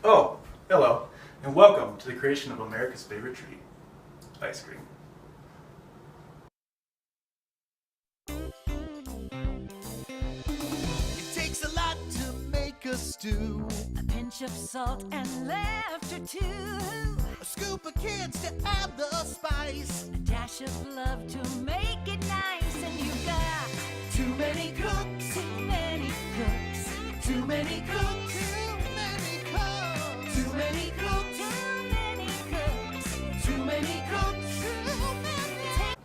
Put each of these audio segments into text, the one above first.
Oh, hello, and welcome to the creation of America's favorite treat, ice cream. It takes a lot to make a stew. A pinch of salt and laughter too. A scoop of kids to add the spice. A dash of love to make it nice. And you've got Too many cooks. too many cooks. Too many cooks. Too many cooks. Too many cooks. Too many cooks. Too many cooks. Too many.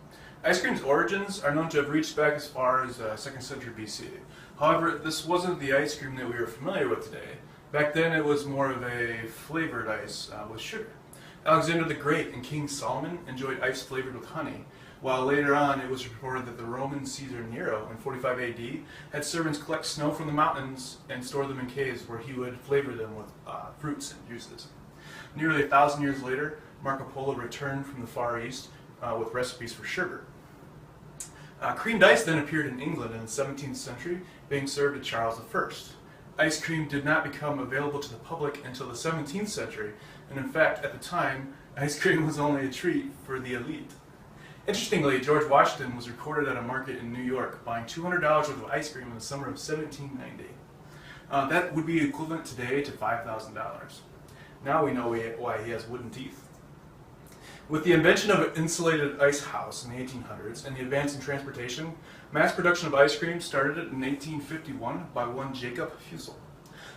Ice cream's origins are known to have reached back as far as 2nd century BC. However, this wasn't the ice cream that we are familiar with today. Back then it was more of a flavored ice with sugar. Alexander the Great and King Solomon enjoyed ice flavored with honey, while later on it was reported that the Roman Caesar Nero in 45 AD had servants collect snow from the mountains and store them in caves where he would flavor them with fruits and juices. Nearly 1,000 years later, Marco Polo returned from the Far East with recipes for sugar. Creamed ice then appeared in England in the 17th century, being served at Charles I. Ice cream did not become available to the public until the 17th century, and in fact, at the time, ice cream was only a treat for the elite. Interestingly, George Washington was recorded at a market in New York buying $200 worth of ice cream in the summer of 1790. That would be equivalent today to $5,000. Now we know why he has wooden teeth. With the invention of an insulated ice house in the 1800s and the advance in transportation, mass production of ice cream started in 1851 by one Jacob Fussell.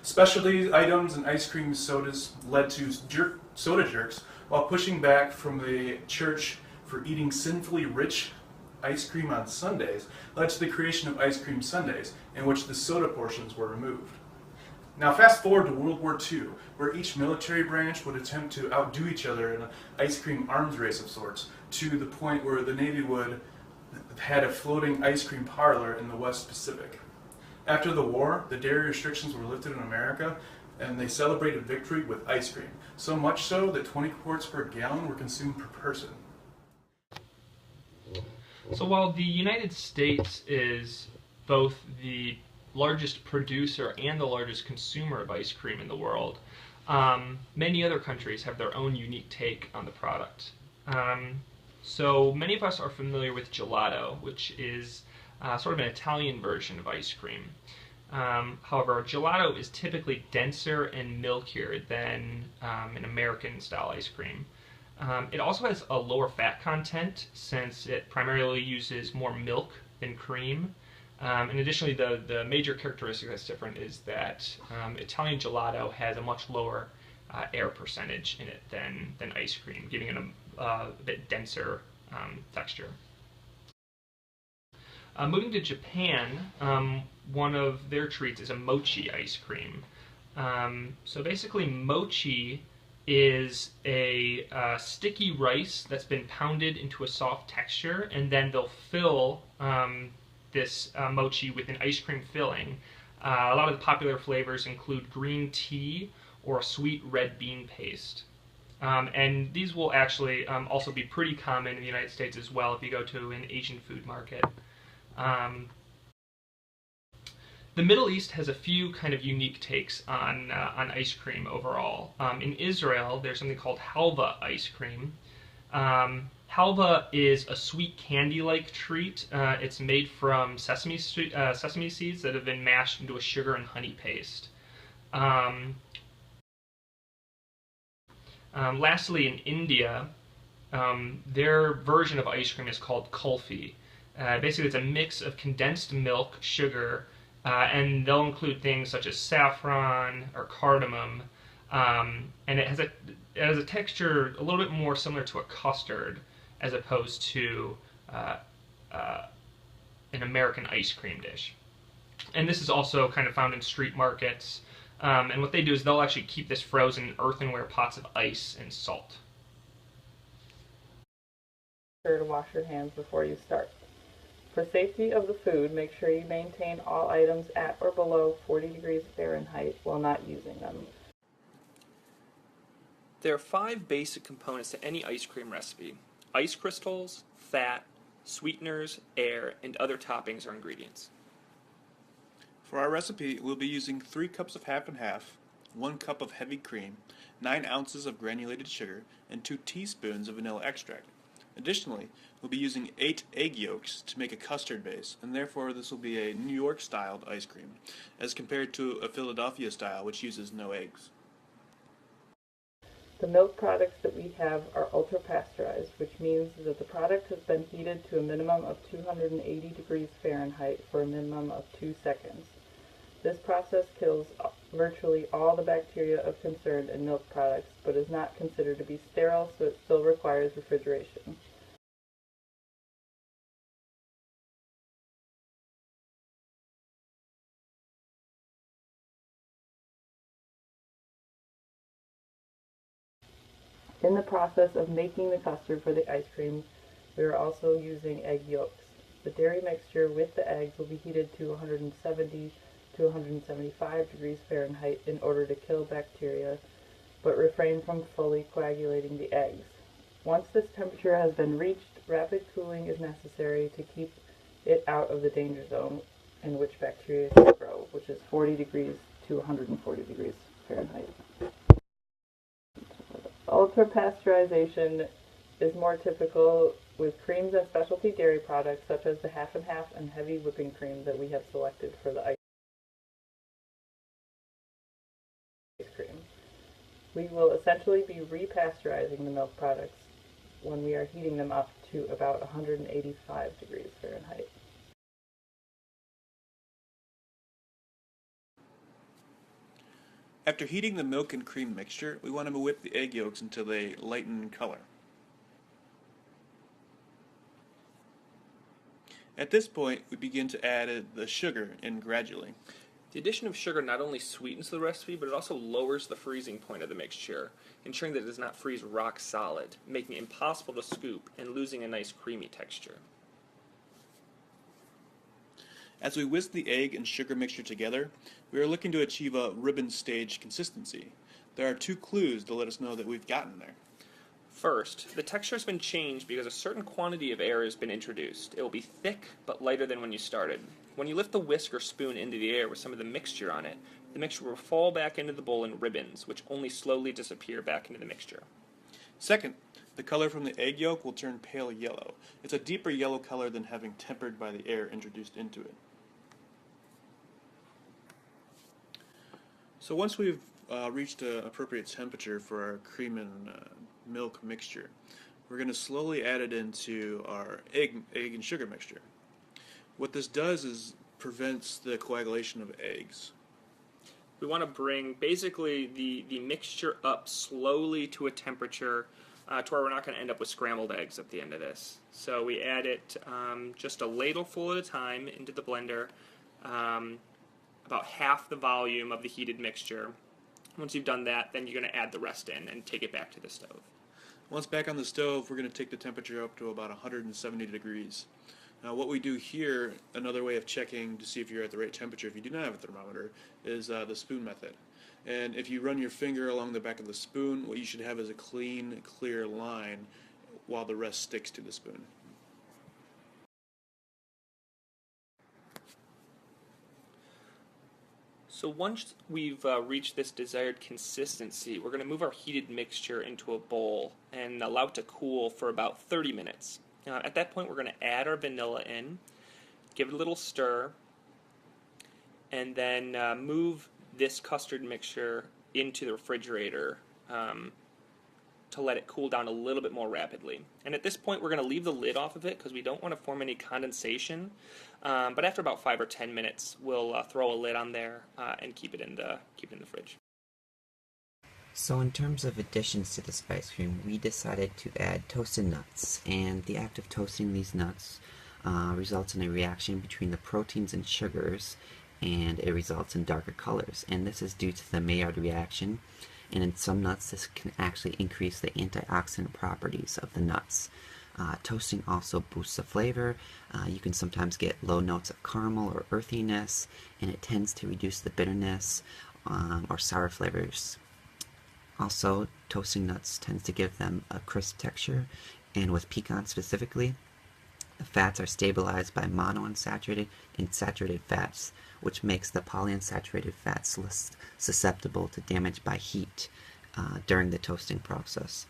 Specialty items and ice cream sodas led to soda jerks, while pushing back from the church for eating sinfully rich ice cream on Sundays led to the creation of ice cream sundaes, in which the soda portions were removed. Now fast forward to World War II, where each military branch would attempt to outdo each other in an ice cream arms race of sorts, to the point where the Navy would had a floating ice cream parlor in the West Pacific. After the war, the dairy restrictions were lifted in America, and they celebrated victory with ice cream, so much so that 20 quarts per gallon were consumed per person. So while the United States is both the largest producer and the largest consumer of ice cream in the world, many other countries have their own unique take on the product. So many of us are familiar with gelato, which is sort of an Italian version of ice cream. However, gelato is typically denser and milkier than an American-style ice cream. It also has a lower fat content since it primarily uses more milk than cream. And additionally, the major characteristic that's different is that Italian gelato has a much lower air percentage in it than ice cream, giving it a bit denser texture. Moving to Japan, one of their treats is a mochi ice cream. So basically, mochi is a sticky rice that's been pounded into a soft texture, and then they'll fill this mochi with an ice cream filling. A lot of the popular flavors include green tea or a sweet red bean paste. And these will actually also be pretty common in the United States as well if you go to an Asian food market. The Middle East has a few kind of unique takes on ice cream overall. In Israel, there's something called halva ice cream. Halva is a sweet candy-like treat. It's made from sesame seeds that have been mashed into a sugar and honey paste. Lastly, in India, their version of ice cream is called kulfi. Basically, it's a mix of condensed milk, sugar, and they'll include things such as saffron or cardamom, and it has a texture a little bit more similar to a custard as opposed to an American ice cream dish. And this is also kind of found in street markets. And what they do is they'll actually keep this frozen in earthenware pots of ice and salt. Be sure to wash your hands before you start. For safety of the food, make sure you maintain all items at or below 40 degrees Fahrenheit while not using them. There are 5 basic components to any ice cream recipe: ice crystals, fat, sweeteners, air, and other toppings or ingredients. For our recipe, we'll be using 3 cups of half and half, 1 cup of heavy cream, 9 ounces of granulated sugar, and 2 teaspoons of vanilla extract. Additionally, we'll be using 8 egg yolks to make a custard base, and therefore this will be a New York styled ice cream, as compared to a Philadelphia style which uses no eggs. The milk products that we have are ultra-pasteurized, which means that the product has been heated to a minimum of 280 degrees Fahrenheit for a minimum of 2 seconds. This process kills virtually all the bacteria of concern in milk products, but is not considered to be sterile, so it still requires refrigeration. In the process of making the custard for the ice cream, we are also using egg yolks. The dairy mixture with the eggs will be heated to 170 to 175 degrees Fahrenheit in order to kill bacteria, but refrain from fully coagulating the eggs. Once this temperature has been reached, rapid cooling is necessary to keep it out of the danger zone in which bacteria can grow, which is 40 degrees to 140 degrees Fahrenheit. Ultra-pasteurization is more typical with creams and specialty dairy products such as the half and half and heavy whipping cream that we have selected for the ice cream. We will essentially be repasteurizing the milk products when we are heating them up to about 185 degrees Fahrenheit. After heating the milk and cream mixture, we want to whip the egg yolks until they lighten in color. At this point, we begin to add the sugar in gradually. The addition of sugar not only sweetens the recipe, but it also lowers the freezing point of the mixture, ensuring that it does not freeze rock solid, making it impossible to scoop and losing a nice creamy texture. As we whisk the egg and sugar mixture together, we are looking to achieve a ribbon stage consistency. There are 2 clues to let us know that we've gotten there. First, the texture has been changed because a certain quantity of air has been introduced. It will be thick but lighter than when you started. When you lift the whisk or spoon into the air with some of the mixture on it, the mixture will fall back into the bowl in ribbons, which only slowly disappear back into the mixture. Second, the color from the egg yolk will turn pale yellow. It's a deeper yellow color than having tempered by the air introduced into it. So once we've reached an appropriate temperature for our cream and milk mixture, we're going to slowly add it into our egg and sugar mixture. What this does is prevents the coagulation of eggs. We want to bring basically the mixture up slowly to a temperature to where we're not going to end up with scrambled eggs at the end of this. So we add it just a ladleful at a time into the blender, about half the volume of the heated mixture. Once you've done that, then you're going to add the rest in and take it back to the stove. Once back on the stove, we're going to take the temperature up to about 170 degrees. Now what we do here, another way of checking to see if you're at the right temperature if you do not have a thermometer, is the spoon method. And if you run your finger along the back of the spoon, what you should have is a clean, clear line while the rest sticks to the spoon. So once we've reached this desired consistency, we're going to move our heated mixture into a bowl and allow it to cool for about 30 minutes. At that point, we're going to add our vanilla in, give it a little stir, and then move this custard mixture into the refrigerator to let it cool down a little bit more rapidly. And at this point, we're going to leave the lid off of it because we don't want to form any condensation. But after about 5 or 10 minutes, we'll throw a lid on there and keep it in the fridge. So in terms of additions to this ice cream, we decided to add toasted nuts, and the act of toasting these nuts results in a reaction between the proteins and sugars, and it results in darker colors. And this is due to the Maillard reaction, and in some nuts this can actually increase the antioxidant properties of the nuts. Toasting also boosts the flavor. You can sometimes get low notes of caramel or earthiness, and it tends to reduce the bitterness or sour flavors. Also, toasting nuts tends to give them a crisp texture, and with pecans specifically, the fats are stabilized by monounsaturated and saturated fats, which makes the polyunsaturated fats less susceptible to damage by heat during the toasting process.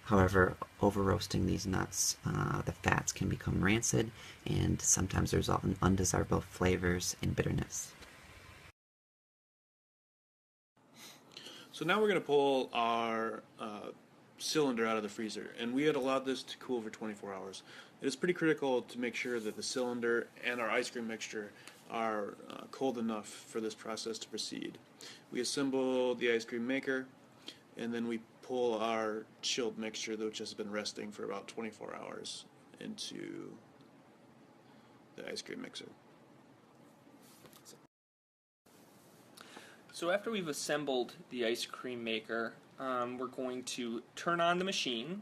However, over roasting these nuts, the fats can become rancid and sometimes result in undesirable flavors and bitterness. So now we're going to pull our cylinder out of the freezer, and we had allowed this to cool for 24 hours. It is pretty critical to make sure that the cylinder and our ice cream mixture are cold enough for this process to proceed. We assemble the ice cream maker, and then we pull our chilled mixture, which has been resting for about 24 hours, into the ice cream mixer. So after we've assembled the ice cream maker, we're going to turn on the machine,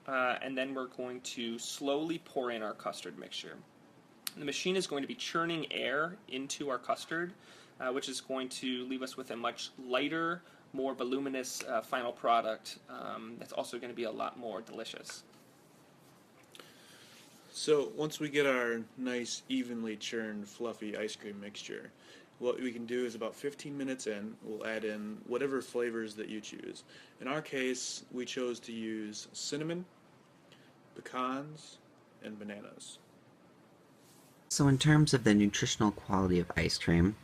and then we're going to slowly pour in our custard mixture. The machine is going to be churning air into our custard, which is going to leave us with a much lighter, more voluminous final product that's also going to be a lot more delicious. So once we get our nice, evenly churned, fluffy ice cream mixture, what we can do is about 15 minutes in, we'll add in whatever flavors that you choose. In our case, we chose to use cinnamon, pecans, and bananas. So in terms of the nutritional quality of ice cream,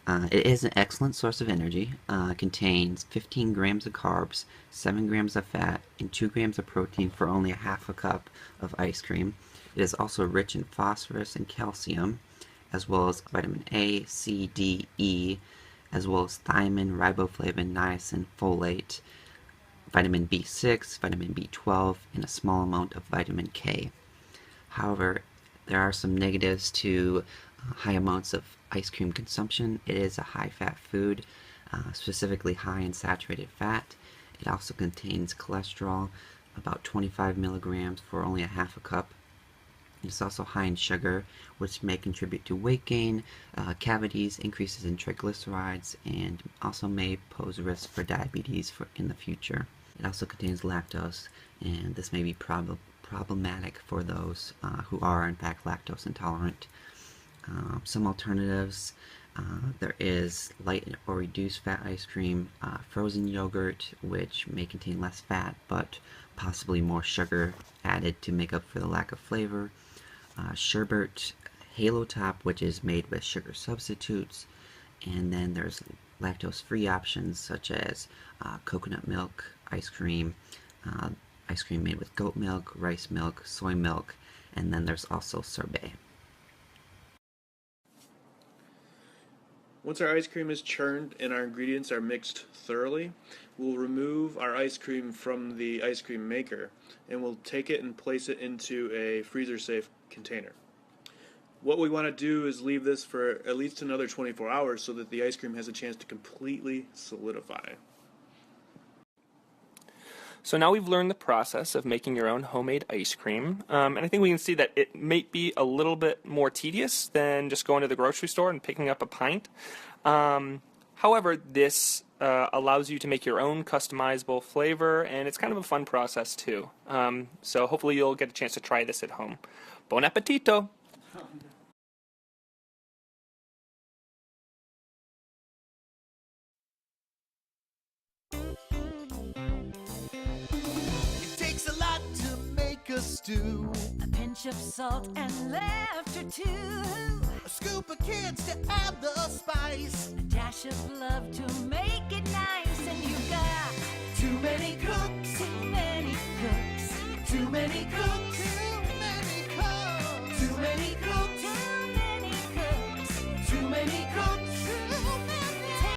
it is an excellent source of energy. Contains 15 grams of carbs, 7 grams of fat, and 2 grams of protein for only a half a cup of ice cream. It is also rich in phosphorus and calcium, as well as vitamin A, C, D, E, as well as thiamine, riboflavin, niacin, folate, vitamin B6, vitamin B12, and a small amount of vitamin K. However, there are some negatives to high amounts of ice cream consumption. It is a high-fat food, specifically high in saturated fat. It also contains cholesterol, about 25 milligrams for only a half a cup. It's also high in sugar, which may contribute to weight gain, cavities, increases in triglycerides, and also may pose risks for diabetes in the future. It also contains lactose, and this may be problematic for those who are in fact lactose intolerant. Some alternatives, there is light or reduced fat ice cream, frozen yogurt, which may contain less fat but possibly more sugar added to make up for the lack of flavor, sherbet, halo top, which is made with sugar substitutes, and then there's lactose-free options such as coconut milk ice cream made with goat milk, rice milk, soy milk, and then there's also sorbet. Once our ice cream is churned and our ingredients are mixed thoroughly, we'll remove our ice cream from the ice cream maker, and we'll take it and place it into a freezer-safe container. What we want to do is leave this for at least another 24 hours so that the ice cream has a chance to completely solidify. So now we've learned the process of making your own homemade ice cream, and I think we can see that it may be a little bit more tedious than just going to the grocery store and picking up a pint. However, this allows you to make your own customizable flavor, and it's kind of a fun process too. So hopefully you'll get a chance to try this at home. Bon appetito! It takes a lot to make a stew. A pinch of salt and laughter too. A scoop of kids to add the spice. A dash of love to make it nice. And you've got Too many cooks, too many cooks. too many cooks.